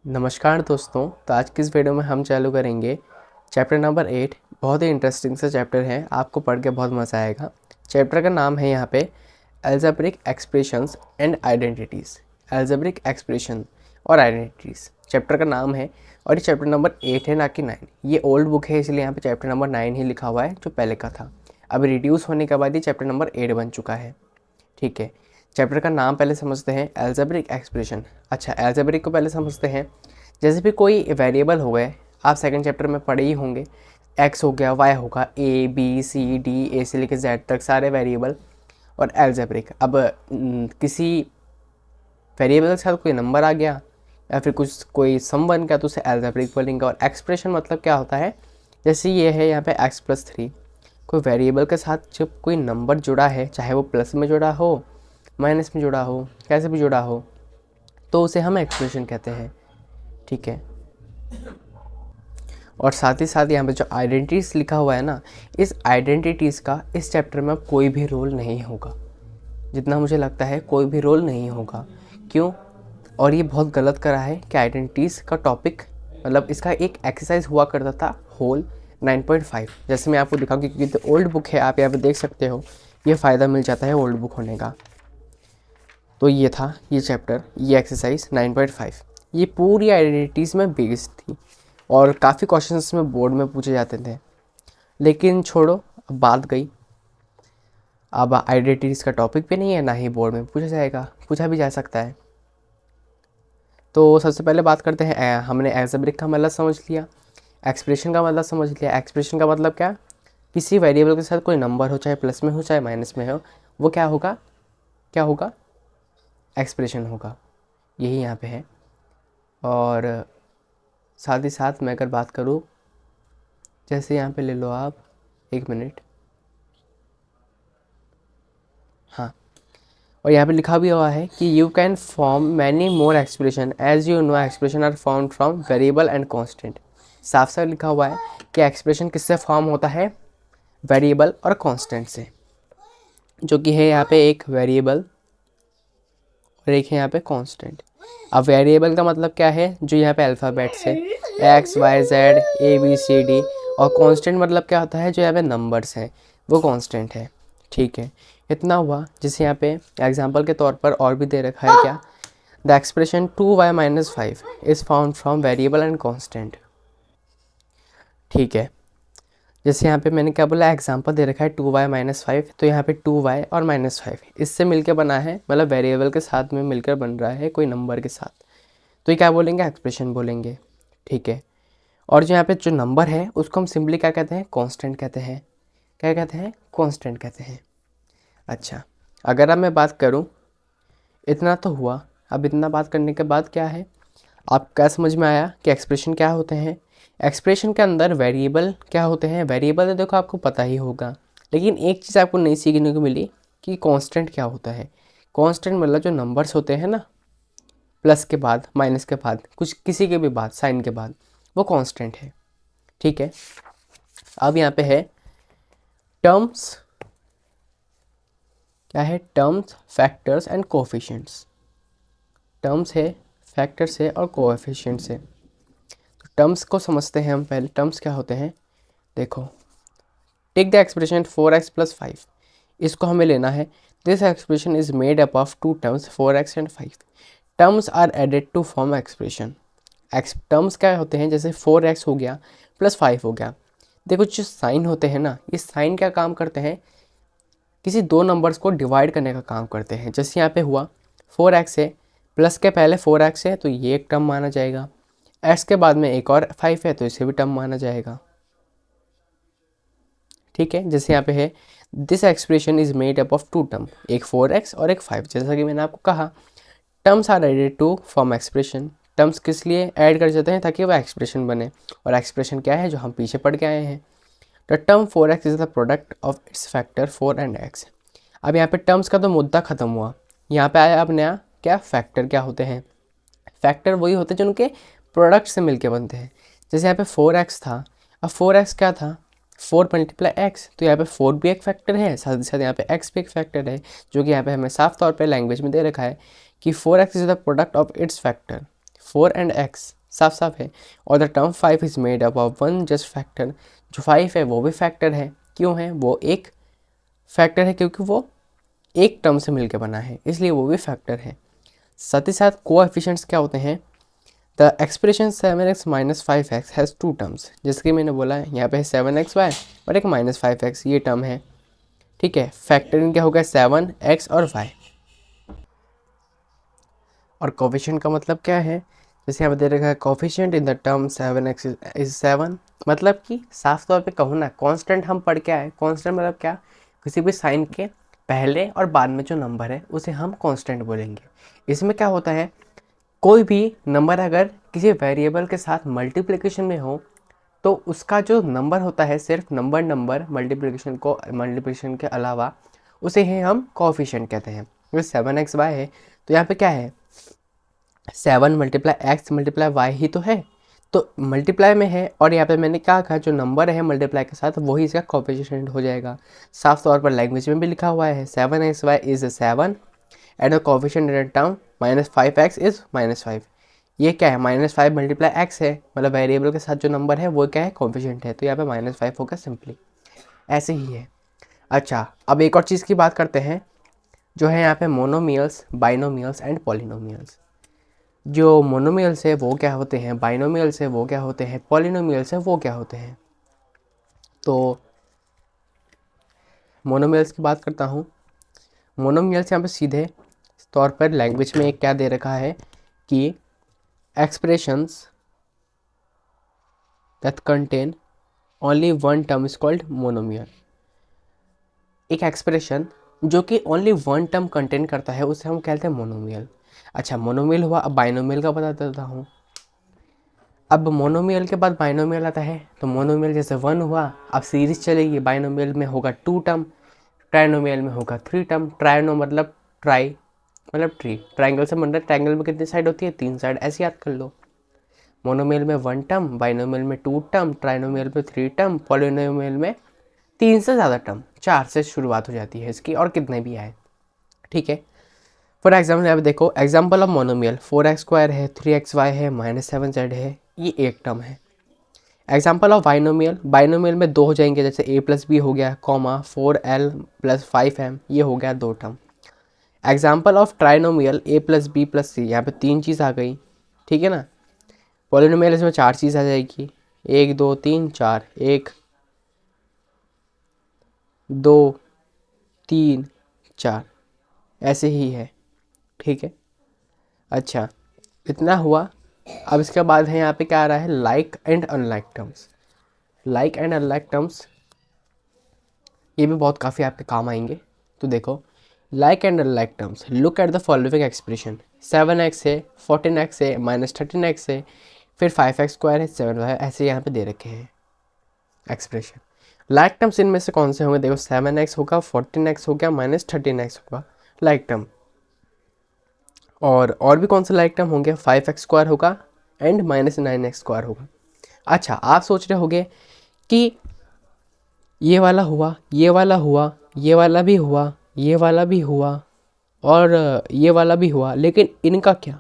नमस्कार दोस्तों। तो आज की इस वीडियो में हम चालू करेंगे चैप्टर नंबर 8। बहुत ही इंटरेस्टिंग सा चैप्टर है, आपको पढ़ के बहुत मज़ा आएगा। चैप्टर का नाम है यहाँ पे algebraic expressions and identities. Algebraic expression और आइडेंटिटीज़ चैप्टर का नाम है, और ये चैप्टर नंबर 8 है, ना कि 9। ये ओल्ड बुक है, इसलिए यहाँ पे चैप्टर नंबर 9 ही लिखा हुआ है, जो पहले का था। अभी रिड्यूस होने के बाद ये चैप्टर नंबर 8 बन चुका है। ठीक है, चैप्टर का नाम पहले समझते हैं, एल्जेब्रिक एक्सप्रेशन। अच्छा, एल्जेब्रिक को पहले समझते हैं। जैसे भी कोई वेरिएबल हो गए, आप सेकंड चैप्टर में पढ़े ही होंगे, एक्स हो गया, वाई होगा, ए बी सी डी, ए से लेकर जेड तक सारे वेरिएबल। और एल्जेब्रिक, अब किसी वेरिएबल के साथ कोई नंबर आ गया या फिर कुछ कोई सम बन गया तो उसे एल्जेब्रिक बोलेंगे। और एक्सप्रेशन मतलब क्या होता है, जैसे ये है यहाँ पे x+3, कोई वेरिएबल के साथ जब कोई नंबर जुड़ा है, चाहे वो प्लस में जुड़ा हो, माइनस में जुड़ा हो, कैसे भी जुड़ा हो, तो उसे हम एक्सप्रेशन कहते हैं। ठीक है, और साथ ही साथ यहाँ पे जो आइडेंटिटीज़ लिखा हुआ है ना, इस आइडेंटिटीज़ का इस चैप्टर में कोई भी रोल नहीं होगा। जितना मुझे लगता है कोई भी रोल नहीं होगा। क्यों? और ये बहुत गलत करा है कि आइडेंटिटीज़ का टॉपिक, मतलब इसका एक एक्सरसाइज हुआ करता था होल 9.5। जैसे मैं आपको दिखाऊँ, क्योंकि तो ओल्ड बुक है, आप यहाँ पे देख सकते हो, ये फ़ायदा मिल जाता है ओल्ड बुक होने का। तो ये था ये चैप्टर, ये एक्सरसाइज 9.5, ये पूरी आइडेंटिटीज़ में बेस्ड थी और काफ़ी क्वेश्चंस में बोर्ड में पूछे जाते थे। लेकिन छोड़ो, अब बात गई। अब आइडेंटिटीज़ का टॉपिक भी नहीं है, ना ही बोर्ड में पूछा जाएगा, पूछा भी जा सकता है। तो सबसे पहले बात करते हैं, हमने एल्जेब्रिक का मतलब समझ लिया, एक्सप्रेशन का मतलब समझ लिया। एक्सप्रेशन का मतलब क्या? किसी वेरिएबल के साथ कोई नंबर हो, चाहे प्लस में हो चाहे माइनस में हो, वो क्या होगा? क्या होगा? एक्सप्रेशन होगा। यही यहाँ पे है। और साथ ही साथ मैं अगर बात करूँ, जैसे यहाँ पे ले लो आप, 1 मिनट। हाँ, और यहाँ पे लिखा भी हुआ है कि you can form many more expression as you know expression are found from variable and constant. साफ साफ लिखा हुआ है कि एक्सप्रेशन किससे फॉर्म होता है? वेरिएबल और कांस्टेंट से, जो कि है यहाँ पे एक वेरिएबल और एक है यहाँ पे कांस्टेंट। अब वेरिएबल का मतलब क्या है? जो यहाँ पे अल्फ़ाबेट्स है, X Y Z A B C D. और कांस्टेंट मतलब क्या होता है? जो यहाँ पे नंबर्स हैं, वो कांस्टेंट है। ठीक है, इतना हुआ। जैसे यहाँ पे एग्जांपल के तौर पर और भी दे रखा है, क्या? The expression 2y-5 is found from variable and constant. ठीक है, जैसे यहाँ पे मैंने क्या बोला, एग्जांपल दे रखा है 2y-5, तो यहाँ पे 2y और -5 इससे मिलकर बना है, मतलब वेरिएबल के साथ में मिलकर बन रहा है कोई नंबर के साथ, तो ये क्या बोलेंगे? एक्सप्रेशन बोलेंगे। ठीक है, और जो यहाँ पे जो नंबर है उसको हम सिंपली क्या कहते हैं? कांस्टेंट कहते हैं। क्या कहते हैं? कांस्टेंट कहते हैं। अच्छा, अगर अब मैं बात करूँ, इतना तो हुआ। अब इतना बात करने के बाद क्या है, आप क्या समझ में आया कि एक्सप्रेशन क्या होते हैं? एक्सप्रेशन के अंदर वेरिएबल क्या होते हैं? वेरिएबल तो देखो आपको पता ही होगा, लेकिन एक चीज़ आपको नई सीखने को मिली कि कांस्टेंट क्या होता है। कांस्टेंट मतलब जो नंबर्स होते हैं ना, प्लस के बाद, माइनस के बाद, कुछ किसी के भी बाद, साइन के बाद, वो कांस्टेंट है। ठीक है, अब यहाँ पे है टर्म्स। क्या है? Terms, factors and coefficients. Terms है, फैक्टर्स है और कोएफिशिएंट्स है। तो टर्म्स को समझते हैं हम पहले। टर्म्स क्या होते हैं? देखो, टेक द एक्सप्रेशन 4x+5, इसको हमें लेना है। This expression is made up of two terms 4x and 5। Terms are added to form expression. Terms क्या होते हैं? जैसे 4x हो गया प्लस 5 हो गया। देखो, जो साइन होते हैं ना, ये साइन क्या काम करते हैं? किसी दो नंबर्स को डिवाइड करने का काम करते हैं। जैसे यहाँ पे हुआ 4x है, प्लस के पहले 4x है, तो ये एक टर्म माना जाएगा। x के बाद में एक और 5 है, तो इसे भी टर्म माना जाएगा। ठीक है, जैसे यहाँ पे है this expression is made up of two term, एक 4x और एक 5। जैसा कि मैंने आपको कहा, terms are added to form expression. Terms किस लिए ऐड कर जाते हैं? ताकि वह एक्सप्रेशन बने। और एक्सप्रेशन क्या है? जो हम पीछे पढ़ के आए हैं। The term 4x is the product of its factor 4 and x। अब यहाँ पे टर्म्स का तो मुद्दा खत्म हुआ। यहाँ पे आया अब नया, क्या? फैक्टर क्या होते हैं? फैक्टर वही होते हैं जो उनके प्रोडक्ट से मिलके बनते हैं। जैसे यहाँ पे 4x था, अब 4x क्या था? 4 × x, तो यहाँ पे 4 भी एक फैक्टर है, साथ ही साथ यहाँ पे x भी एक फैक्टर है, जो कि यहाँ पे हमें साफ तौर पे लैंग्वेज में दे रखा है कि 4x is the product of its factor 4 and x साफ साफ है, और the term 5 is made up of one just factor, जो 5 है वो भी फैक्टर है, क्यों है वो एक फैक्टर है क्योंकि वो एक टर्म से मिलकर बना है, इसलिए वो भी फैक्टर है। साथ ही साथ कोएफिशिएंट्स क्या होते हैं, the expression 7x minus 5x has two terms, जैसे कि मैंने बोला है यहाँ पे 7xy और एक माइनस 5x ये टर्म है, ठीक है। फैक्टरिंग क्या होगा 7x और y, और कोफिशिएंट का मतलब क्या है, जैसे यहाँ पे दे रखा है coefficient in the term 7x is 7, मतलब कि साफ तौर पे कहूँ ना, कांस्टेंट हम पढ़ के आए, कांस्टेंट मतलब क्या, किसी भी साइन के पहले और बाद में जो नंबर है उसे हम कांस्टेंट बोलेंगे। इसमें क्या होता है, कोई भी नंबर अगर किसी वेरिएबल के साथ मल्टीप्लिकेशन में हो तो उसका जो नंबर होता है सिर्फ नंबर मल्टीप्लिकेशन के अलावा उसे ही हम कोफिशिएंट कहते हैं। जैसे 7xy है तो यहाँ पे क्या है 7 multiply x multiply why he तो है, तो मल्टीप्लाई में है, और यहाँ पे मैंने क्या कहा जो नंबर है मल्टीप्लाई के साथ वही इसका कोफिशिएंट हो जाएगा। साफ तौर पर लैंग्वेज में भी लिखा हुआ है 7xy is 7 and the coefficient in term -5x is -5। ये क्या है -5 मल्टीप्लाई एक्स है, मतलब वेरिएबल के साथ जो नंबर है वो क्या है कोफिशिएंट है, तो यहाँ पे -5 होगा सिंपली, ऐसे ही है। अच्छा, अब एक और चीज़ की बात करते हैं जो है यहाँ पे मोनोमियल्स, बाइनोमियल्स एंड पॉलिनोमियल्स। जो मोनोमियल्स है वो क्या होते हैं, बाइनोमियल्स है वो क्या होते हैं, पॉलिनोमियल्स है वो क्या होते हैं। तो मोनोमियल्स की बात करता हूँ। मोनोमियल्स यहाँ पे सीधे तौर पर लैंग्वेज में एक क्या दे रखा है कि expressions that contain only one term is called monomial. एक एक्सप्रेशन जो कि ओनली वन टर्म कंटेन करता है उसे हम कहते हैं मोनोमियल। अच्छा, मोनोमियल हुआ, अब बाइनोमियल का बता देता हूँ। अब मोनोमियल के बाद बाइनोमियल आता है, तो मोनोमियल जैसे 1 हुआ, अब सीरीज चलेगी, बाइनोमियल में होगा 2 टर्म, ट्राइनोमियल में होगा 3 टर्म। ट्राइनो मतलब ट्राई मतलब ट्री, ट्राइंगल से मतलब ट्राइंगल में कितनी साइड होती है 3 साइड, ऐसे याद कर लो। मोनोमियल में 1 टर्म, बाइनोमियल में 2 टर्म, ट्राइनोमियल में 3 टर्म, पॉलिनोमियल में 3 से ज़्यादा टर्म, 4 से शुरुआत हो जाती है इसकी, और कितने भी आए, ठीक है। फॉर एग्जाम्पल यहाँ पे देखो, एग्जाम्पल ऑफ मोनोमियल 4x² है, 3xy है, -7z है, ये एक टर्म है। एग्जाम्पल ऑफ बाइनोमियल, बाइनोमियल में 2 हो जाएंगे, जैसे a + b हो गया, कॉमा 4l + 5m, ये हो गया 2 term. Example of trinomial a + b + c, यहाँ पे 3 चीज़ आ गई, ठीक है ना। पॉलिनोमियल इसमें 4 चीज़ आ जाएगी, 1 2 3 4, 1 2 3 4, ऐसे ही है, ठीक है। अच्छा, इतना हुआ। अब इसके बाद है यहाँ पे क्या आ रहा है, like and unlike terms. Like and unlike terms ये भी बहुत काफ़ी आपके काम आएंगे। तो देखो, like and unlike terms, look at the following expression, 7x है, 14x है, -13x है, फिर 5x² है, 7y, ऐसे यहाँ पे दे रखे हैं एक्सप्रेशन। लाइक टर्म्स इनमें से कौन से होंगे, देखो 7x होगा, 14x हो गया, -13x होगा लाइक टर्म, और भी कौन सा लाइक टर्म होंगे, 5x² होगा एंड -9x² होगा। अच्छा, आप सोच रहे होगे कि ये वाला हुआ, ये वाला हुआ, ये वाला भी हुआ, ये वाला भी हुआ, और ये वाला भी हुआ, लेकिन इनका क्या,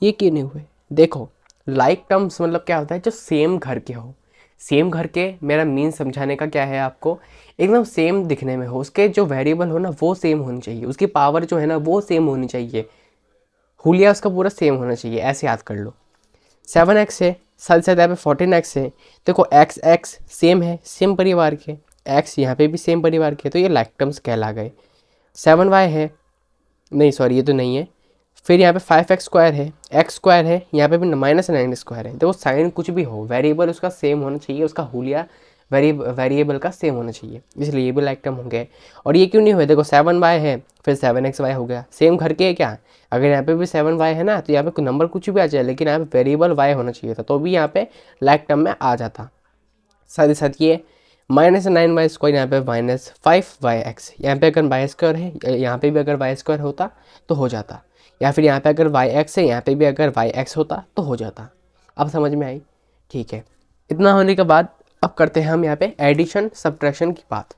ये क्यों नहीं हुए। देखो, लाइक टर्म्स मतलब क्या होता है, जो सेम घर के हो। सेम घर के, मेरा मीन समझाने का क्या है आपको, एकदम सेम दिखने में हो, उसके जो वेरिएबल हो ना वो सेम होनी चाहिए, उसकी पावर जो है ना वो सेम होनी चाहिए, हुलिया उसका पूरा सेम होना चाहिए, ऐसे याद कर लो। 7x है, साथ साथ यहाँ पे 14x है, देखो x सेम है, सेम परिवार के, x यहाँ पे भी सेम परिवार के, तो ये लाइक टर्म्स कहला गए। 7y है, नहीं सॉरी ये तो नहीं है, फिर यहाँ पे 5x² है, x² है, यहाँ पे भी -9x² है। देखो साइन कुछ भी हो, वेरिएबल उसका सेम होना चाहिए, उसका हुलिया वेरिएबल का सेम होना चाहिए, इसलिए ये भी लाइक टर्म हो गए। और ये क्यों नहीं हुए, देखो 7y है, फिर 7xy हो गया, सेम घर के है क्या, अगर यहाँ पे भी 7y है ना तो यहाँ पे नंबर कुछ भी आ जाए, लेकिन यहाँ पे वेरिएबल y होना चाहिए था, तो भी यहाँ पे लाइक टर्म में आ जाता। साथ ही साथ ये -9y² यहाँ पे -5yx, यहाँ पे अगर y² है, यहाँ पे भी अगर y² होता तो हो जाता, या फिर यहाँ पे अगर yx है, यहाँ पे भी अगर yx होता तो हो जाता। अब समझ में आई, ठीक है। इतना होने के बाद अब करते हैं हम यहाँ पे एडिशन सब्ट्रैक्शन की बात।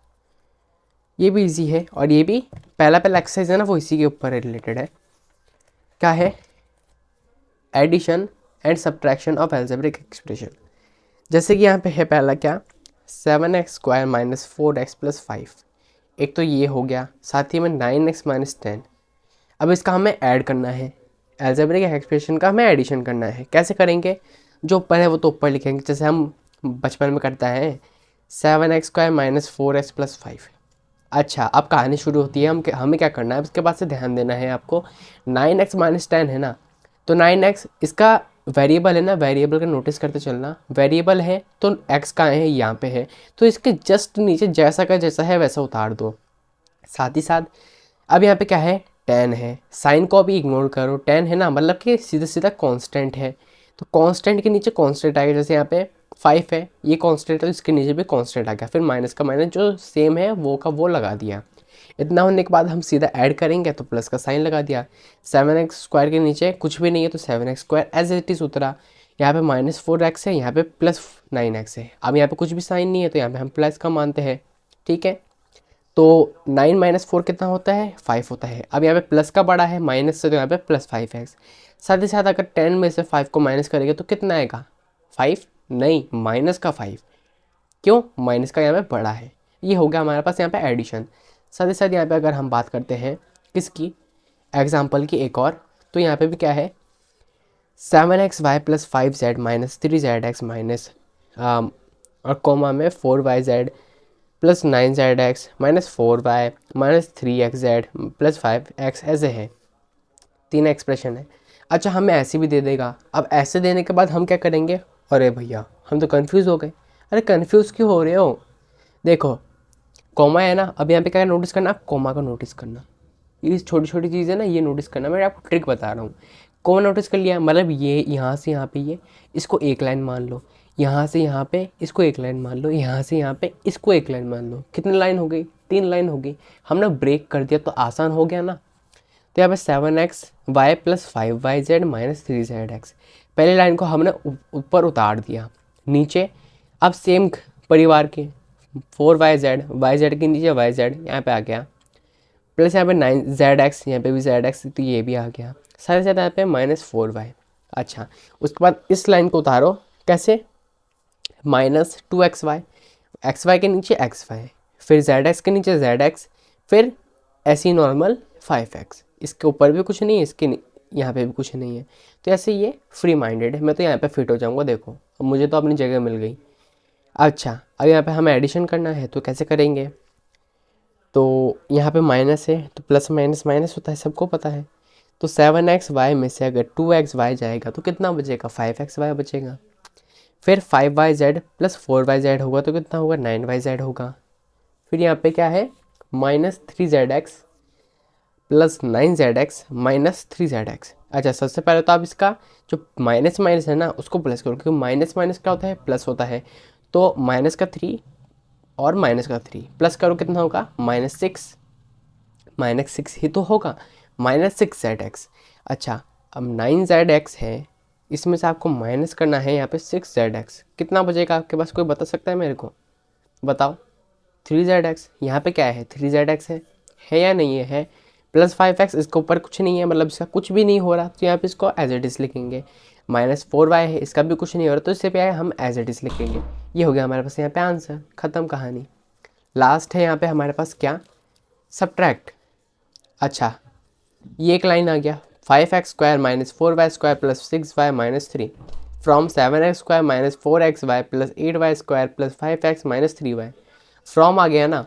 ये भी इजी है, और ये भी पहला एक्सरसाइज है ना वो इसी के ऊपर रिलेटेड है। क्या है, addition and subtraction of algebraic expression. जैसे कि यहाँ पे है पहला क्या, 7x² माइनस 4x प्लस 5, एक तो ये हो गया, साथ ही में 9x माइनस 10। अब इसका हमें ऐड करना है, एल्जेब्रिक एक्सप्रेशन का हमें एडिशन करना है। कैसे करेंगे, जो ऊपर है वो तो ऊपर लिखेंगे, जैसे हम बचपन में करता है 7x² माइनस 4x प्लस 5। अच्छा, अब कहानी शुरू होती है, हमें क्या करना है, इसके बाद से ध्यान देना है आपको। 9x माइनस 10 है ना, तो 9x इसका वेरिएबल है ना, वेरिएबल का नोटिस करते चलना, वेरिएबल है तो x का है यहाँ पे है, तो इसके जस्ट नीचे जैसा का जैसा है वैसा उतार दो। साथ ही साथ अब यहाँ पे क्या है, 10 है, साइन को भी इग्नोर करो, 10 है ना, मतलब कि सीधा सीधा कांस्टेंट है, तो कांस्टेंट के नीचे कांस्टेंट आएगा। जैसे यहाँ पे 5 है, ये कांस्टेंट है तो इसके नीचे भी कांस्टेंट आ गया, फिर माइनस का माइनस जो सेम है वो का वो लगा दिया। इतना होने के बाद हम सीधा ऐड करेंगे तो प्लस का साइन लगा दिया। 7x² के नीचे कुछ भी नहीं है तो 7x² एज इट इज़ उतरा। यहाँ पे माइनस 4x है, यहाँ पे प्लस 9x है। अब यहाँ पे कुछ भी साइन नहीं है तो यहाँ पे हम प्लस का मानते हैं, ठीक है। तो 9 माइनस 4 कितना होता है, 5 होता है। अब यहाँ पे प्लस का बड़ा है माइनस से, तो यहाँ पे प्लस 5x। साथ ही साथ अगर 10 में से 5 को माइनस करेंगे तो कितना आएगा, 5 नहीं, माइनस का 5। क्यों, माइनस का यहाँ पे बड़ा है। ये हो गया हमारे पास यहाँ पे एडिशन। साथ ही साथ यहाँ पे अगर हम बात करते हैं किसकी, एग्जाम्पल की एक और, तो यहाँ पे भी क्या है, 7xy plus 5z minus 3zx minus और कोमा में 4yz plus 9zx minus 4y minus 3xz plus 5x, ऐसे है, तीन एक्सप्रेशन है। अच्छा, हमें ऐसे भी दे देगा। अब ऐसे देने के बाद हम क्या करेंगे, अरे भैया हम तो कंफ्यूज हो गए। अरे कंफ्यूज क्यों हो रहे हो, देखो कोमा है ना, अब यहाँ पे क्या नोटिस करना, आप कोमा को नोटिस करना, ये छोटी छोटी चीज़ें ना ये नोटिस करना, मैं आपको ट्रिक बता रहा हूँ। कोमा नोटिस कर लिया, मतलब ये यहाँ से यहाँ पे ये इसको एक लाइन मान लो, यहाँ से यहाँ पे इसको एक लाइन मान लो, यहाँ से यहाँ पे इसको एक लाइन मान लो। कितनी लाइन हो गई, 3 लाइन हो गई। हमने ब्रेक कर दिया तो आसान हो गया ना। तो यहाँ पे 7xy plus 5yz minus 3zx, पहले लाइन को हमने ऊपर उतार दिया, नीचे अब सेम परिवार के 4yz के नीचे yz यहाँ पे आ गया, प्लस यहाँ पे 9zx, यहाँ पे भी zx, तो ये भी आ गया, सारे साथ यहाँ पे माइनस 4y। अच्छा, उसके बाद इस लाइन को उतारो, कैसे, माइनस 2xy, xy के नीचे xy, फिर zx के नीचे zx, फिर ऐसी नॉर्मल 5x, इसके ऊपर भी कुछ नहीं है, इसके यहाँ पे भी कुछ नहीं है, तो ऐसे ये फ्री माइंडेड है। मैं तो यहाँ पे फिट हो जाऊँगा, देखो अब मुझे तो अपनी जगह मिल गई। अच्छा, अब यहाँ पे हमें एडिशन करना है तो कैसे करेंगे, तो यहाँ पे माइनस है तो प्लस माइनस माइनस होता है, सबको पता है। तो 7xy में से अगर 2xy जाएगा तो कितना बचेगा, 5xy बचेगा। फिर 5yz प्लस 4yz होगा तो कितना होगा, 9yz होगा। फिर यहाँ पे क्या है, minus 3zx plus 9zx minus 3zx। अच्छा, सबसे पहले तो आप इसका जो माइनस माइनस है ना उसको प्लस करो, क्योंकि माइनस माइनस क्या होता है, प्लस होता है। तो माइनस का 3 और माइनस का 3 प्लस करो, कितना होगा, -6, -6 ही तो होगा, -6zx। अच्छा, अब 9zx है, इसमें से आपको माइनस करना है यहाँ पे 6zx, कितना बचेगा आपके पास, कोई बता सकता है मेरे को, बताओ। 3zx, यहाँ पे क्या है, 3zx है या नहीं है, प्लस 5x, इसके ऊपर कुछ नहीं है, मतलब इसका कुछ भी नहीं हो रहा, तो यहाँ पे इसको एज इट इज़ लिखेंगे। -4y है, इसका भी कुछ नहीं हो रहा, तो इससे पे आए हम एज इट इज़ लिखेंगे। ये हो गया हमारे पास यहाँ पे आंसर, ख़त्म कहानी। लास्ट है यहाँ पे हमारे पास क्या, सब्ट्रैक्ट। अच्छा, ये एक लाइन आ गया, 5x² minus 4y² plus 6y minus 3 from 7x² minus 4xy plus 8y² plus 5x minus 3y। From आ गया ना,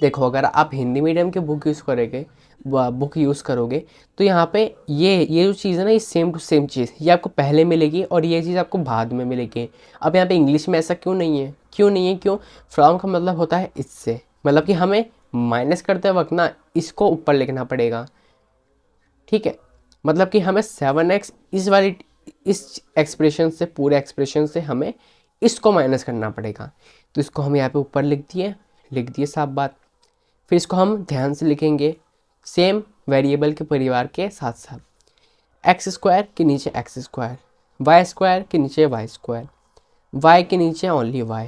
देखो अगर आप हिंदी मीडियम की बुक यूज़ करोगे तो यहाँ पे ये जो चीज़ है ना, ये सेम टू सेम चीज़ ये आपको पहले मिलेगी और ये चीज़ आपको बाद में मिलेगी। अब यहाँ पे इंग्लिश में ऐसा क्यों नहीं है, क्यों फ्रॉम का मतलब होता है इससे, मतलब कि हमें माइनस करते वक्त ना इसको ऊपर लिखना पड़ेगा, ठीक है। मतलब कि हमें 7x इस एक्सप्रेशन से, पूरे एक्सप्रेशन से हमें इसको माइनस करना पड़ेगा, तो इसको हम यहाँ पे ऊपर लिख दिए साफ बात। फिर इसको हम ध्यान से लिखेंगे सेम वेरिएबल के परिवार के साथ साथ, x² के नीचे x², y² के नीचे y², y के नीचे ओनली y,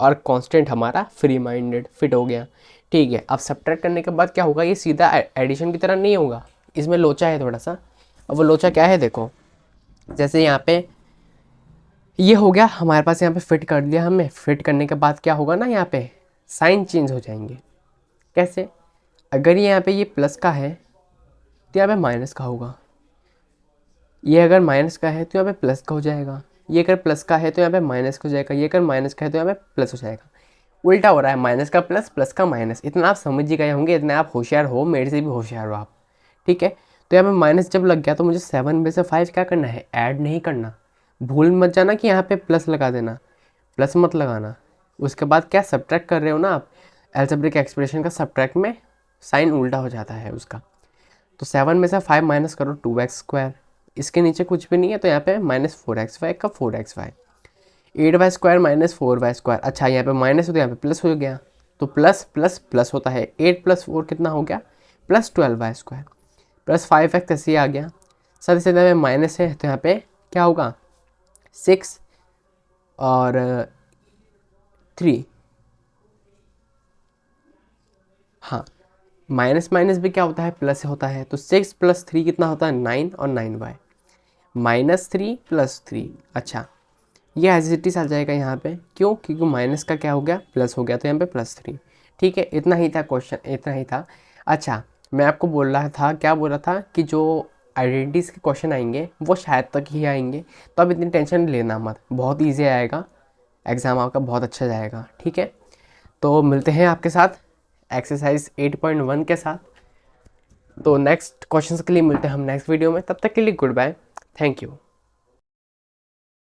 और कांस्टेंट हमारा फ्री माइंडेड फिट हो गया, ठीक है। अब सब्ट्रैक्ट करने के बाद क्या होगा, ये सीधा एडिशन की तरह नहीं होगा, इसमें लोचा है थोड़ा सा। अब वो लोचा क्या है देखो, जैसे यहाँ पे ये हो गया हमारे पास, यहाँ पे फिट कर दिया हमने। फिट करने के बाद क्या होगा ना, यहाँ पे साइन चेंज हो जाएंगे। कैसे? अगर ये यहाँ पे ये प्लस का है तो यहाँ पे माइनस का होगा, ये अगर माइनस का है तो यहाँ पे प्लस का हो जाएगा, ये अगर प्लस का है तो यहाँ पे माइनस का हो जाएगा, ये अगर माइनस का है तो यहाँ पे प्लस हो जाएगा। उल्टा हो रहा है, माइनस का प्लस, प्लस का माइनस। इतना आप समझ ही गए होंगे, इतने आप होशियार हो, मेरे से भी होशियार हो आप, ठीक है। तो यहाँ पे माइनस जब लग गया तो मुझे 7 में से 5 क्या करना है, ऐड नहीं करना। भूल मत जाना कि यहाँ पे प्लस लगा देना, प्लस मत लगाना। उसके बाद क्या सब्ट्रैक्ट कर रहे हो ना आप, एल्जेब्रिक एक्सप्रेशन का सब्ट्रैक्ट में साइन उल्टा हो जाता है उसका। तो 7 में से 5 माइनस करो, 2x²। इसके नीचे कुछ भी नहीं है तो यहाँ पे -4xy का 4xy, 8y² माइनस 4y²। अच्छा यहाँ पे माइनस हो तो यहाँ पे प्लस हो गया, तो प्लस प्लस प्लस होता है। 8 + 4 कितना हो गया, +12y² प्लस 5x ऐसे ही आ गया। साथ ही साथ यहाँ पे माइनस है तो यहाँ पे क्या होगा, 6 और 3। हाँ, माइनस माइनस भी क्या होता है, प्लस होता है। तो 6 + 3 कितना होता है, 9 और 9y, -3 + 3। अच्छा, ये एज इट इज आ जाएगा यहाँ पे, क्यों? क्योंकि माइनस का क्या हो गया, प्लस हो गया, तो यहाँ पे +3। ठीक है, इतना ही था क्वेश्चन, इतना ही था। अच्छा, मैं आपको बोल रहा था, क्या बोल रहा था कि जो आइडेंटिटीज़ के क्वेश्चन आएंगे वो शायद तक ही आएंगे, तो अब इतनी टेंशन लेना मत, बहुत ईजी आएगा, एग्ज़ाम आपका बहुत अच्छा जाएगा। ठीक है, तो मिलते हैं आपके साथ एक्सरसाइज 8.1 के साथ। तो नेक्स्ट क्वेश्चंस के लिए मिलते हैं हम नेक्स्ट वीडियो में, तब तक के लिए गुड बाय, थैंक यू।